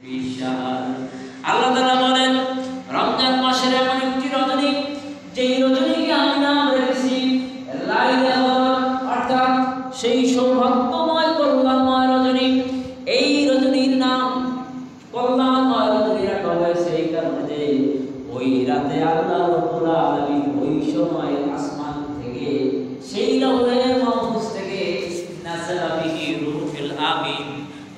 বিশাল। আল্লাহ তাআলা বলেন রমজান মাসের এমন একটি রজনী, যেই রজনীকে আমি নাম রেখেছি লাইলাতুল কদর, অর্থাৎ সেই সৌভাগ্যময় কল্যাণময় রজনী। এই রজনীর নাম কল্যাণময় রজনী রাখা হয়েছে এই কারণে যে ওই রাতে আল্লাহ রাব্বুল আলামিন ওই সময় আসমান থেকে সেই লাউহে মাহফুজ থেকে নাযালা বিহি রূহুল আমিন,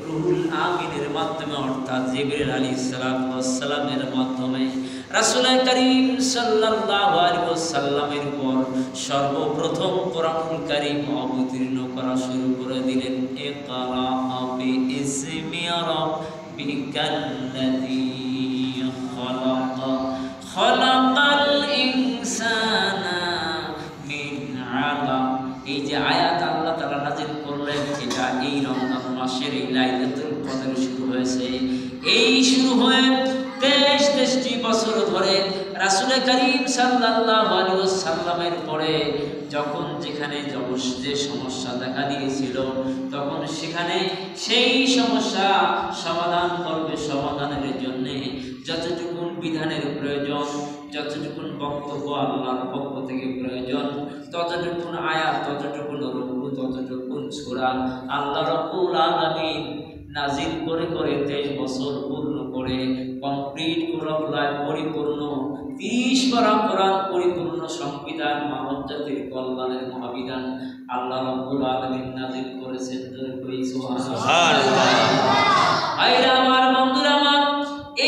রুহুল আমিনের মাধ্যমে অর্থাৎ জিবরিল আলাইহিস সালাতু ওয়াস সালামের মাধ্যমে রাসূল করিম সাল্লাল্লাহু আলাইহি ওয়াসাল্লামের উপর সর্বপ্রথম কোরআনুল কারীম অবতীর্ণ করা শুরু করে দিলেন। ইকরা বিইসমি রাব্বিকাল্লাযী খালাক, খালাকাল ইনসানা মিন আলাক। এই যে আয়াত আল্লাহ তাআলা নাযিল করলেন, এটা এই রমজান মাসের এই লাইলাতুল কদর শুরু হয়েছে। এই শুরু হয়ে 23টি বছর ধরে রাসূল করিম সাল্লাল্লাহু আলাইহি ওয়াসাল্লামের পরে যখন যেখানে যে সমস্যা দেখা দিয়েছিল, তখন সেখানে সেই সমস্যা সমাধান করবে। সমাধানের জন্য যতটুকু বিধানের প্রয়োজন, যতটুকু বক্তব্য আল্লাহর পক্ষ থেকে প্রয়োজন, ততটুকু আয়াত, ততটুকু রূকু, ততটুকু সূরা আল্লাহ রাব্বুল আলামিন নাজিল করে 23 বছর পূর্ণ করে কমপ্লিট করে পরিপূর্ণ 30 পারা কোরআন পরিপূর্ণ সংবিধান, মানব জাতির কল্যাণের মহাবিধান আল্লাহ রাব্বুল আলামিন নাজিল করেছেন। সুবহানাল্লাহ। আইরা আমার বন্ধুরা আমার,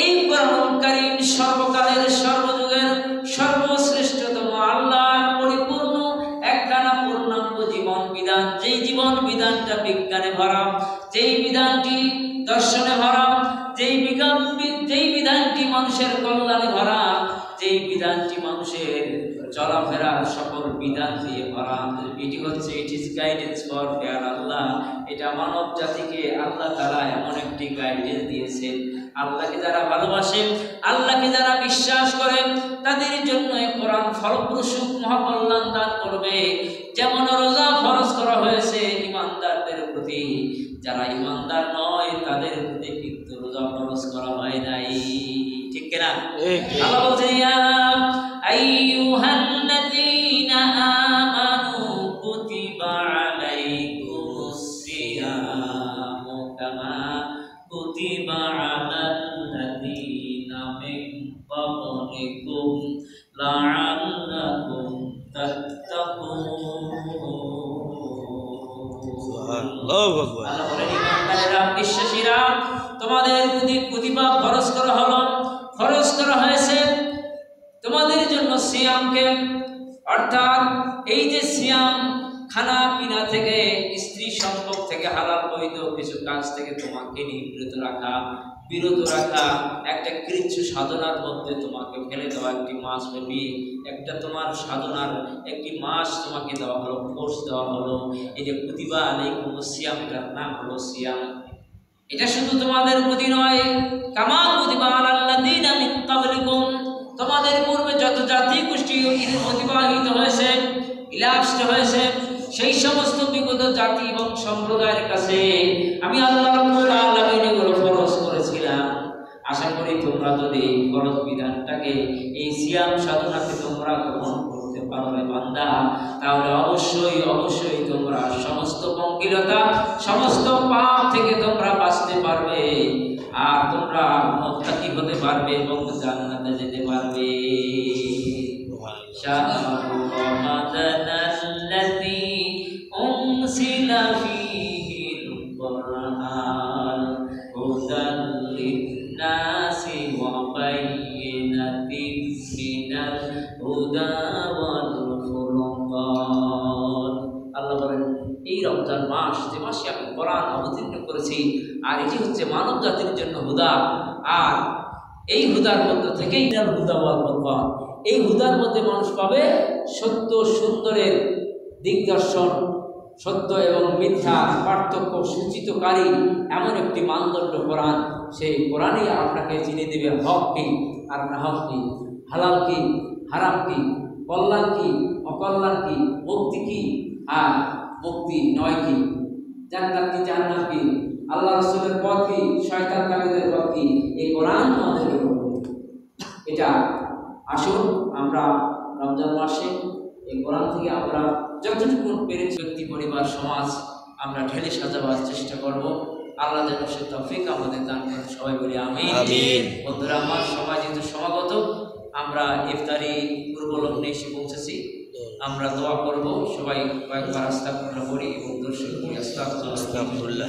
এই কোরআনুল কারীম সর্বকালের সর্বযুগের সর্বশ্রেষ্ঠতম আল্লাহর পরিপূর্ণ একখানা পূর্ণাঙ্গ জীবন বিধান। যেই জীবন বিধানটা বিজ্ঞানে ভরা, যেই বিধানটি দর্শনে ভরা, যেই বিধানটি মানুষের কল্যাণে ভরা, যেই বিধানটি মানুষের চলাফেরা সকল বিধান দিয়ে ভরা, এটি হচ্ছে it is guidance for fair আল্লাহ। এটা মানব জাতিকে আল্লাহ তাআলা এমন একটি গাইডেন্স দিয়েছেন। আল্লাহকে যারা ভালোবাসে, আল্লাহকে যারা বিশ্বাস করেন, তাদের জন্য এই কোরআন ফলপ্রসূ মহাকল্যাণ দান করবে। যেমন রোজা ফরজ করা হয়েছে ঈমানদারদের প্রতি, যারা ঈমানদার নয় তাদের প্রতি কিন্তু রোজা ফরজ করা হয় নাই। ঠিক কিনা? আল্লাহ বলছেন ইয়া আইয়ুহাল্লাযীনা আমানু কুতিবা আলাইকুমুস সিয়ামু কামা কুতিবা আলাল্লাযীনা মিন ক্বাবলিকুম লাআল্লাকুম তাত্তাকুন। আল্লাহু আকবার। আল্লাহ বলেন ঈমানদারেরা, বিশ্বাসীরা, তোমাদের প্রতি কুতিবা ফরজ করা হলো, ফরজ করা হয়েছে তোমাদের জন্য সিয়ামকে, অর্থাৎ এই যে সিয়াম, খানা পিনা থেকে, স্ত্রী সম্পর্ক থেকে, হালাল বৈধ কিছু কাজ থেকে তোমাকে বিরত রাখা, একটা কৃচ্ছ সাধনার মধ্যে তোমাকে ফেলে দেওয়া, একটি মাস ব্যাপী একটা তোমার সাধনার একটি মাস তোমাকে দেওয়া হলো, কোর্স দেওয়া হলো। এই যে কুতিবা আলাইকুমুস সিয়াম, এটার নাম হলো সিয়াম। এটা শুধু তোমাদের প্রতি নয়, কামা কুতিবা আলাল্লাযীনা মিন ক্বাবলিকুম, তোমাদের পূর্বে যত জাতি গোষ্ঠী অতিবাহিত হয়েছে, ইলাস্ট হয়েছে, সেই সমস্ত বিগত জাতি এবং সম্প্রদায়ের কাছে আমি আল্লাহ রাব্বুল আলামিন এগুলো ফরজ করেছিলাম। আশা করি তোমরা যদি ফরজ বিধানটাকে, এই সিয়াম সাধনাকে তোমরা গ্রহণ করতে পারবে বান্দা, তাহলে অবশ্যই অবশ্যই তোমরা সমস্ত পঙ্কিলতা, সমস্ত পাপ থেকে তোমরা বাঁচতে পারবে, আর তোমরা মুত্তাকি হতে পারবে এবং জান্নাতে যেতে পারবে। শাহরু রমাদানাল্লাযী উনজিলা ফীহিল কুরআন হুদাল লিন-নাসি ওয়া বায়্যিনাতিন মিনাল হুদা ওয়াল ফুরকান। আল্লাহ বলেন এই রমজান মাস, যে মাসে আমি কোরআন অবতীর্ণ করেছি, আর এটি হচ্ছে মানব জাতির জন্য হুদা, আর এই হুদার মধ্যে থেকেই হুদা ওয়াল ফুরকান, এই হুদার মধ্যে মানুষ পাবে সত্য সুন্দরের দিগদর্শন, সত্য এবং মিথ্যা পার্থক্য সূচিতকারী এমন একটি মানদণ্ড কোরআন। সেই কোরআনই আপনাকে চিনে দেবে হক কি আর না হক কি, হালাল কি হারাম কি, কল্যাণ কি অকল্যাণ কি, মুক্তি কি আর মুক্তি নয় কি, জান্নাত কি জাহান্নাম কি, আল্লাহ রাসূলের পথ কি, শয়তান তাগুতের পথ কি, এই কোরআন আমাদেরকে বলে। এটা আসুন আমরা রমজান মাসে এই কোরআন থেকে আমরা যতটুকু পেরেছি ব্যক্তি, পরিবার, সমাজ আমরা ঢেলে সাজাবার চেষ্টা করব। আল্লাহ যেন সে তৌফিক আমাদের দান করেন, সবাই বলি আমিন। বন্ধুরা আমার, সবাই যেহেতু সমাগত, আমরা ইফতারি পূর্ব লগ্নে এসে পৌঁছেছি। আমরা দোয়া করব, সবাই কয়েকবার আস্তাগফিরুল্লাহ পড়ি এবং দর্শন করি। আস্তাগফিরুল্লাহ।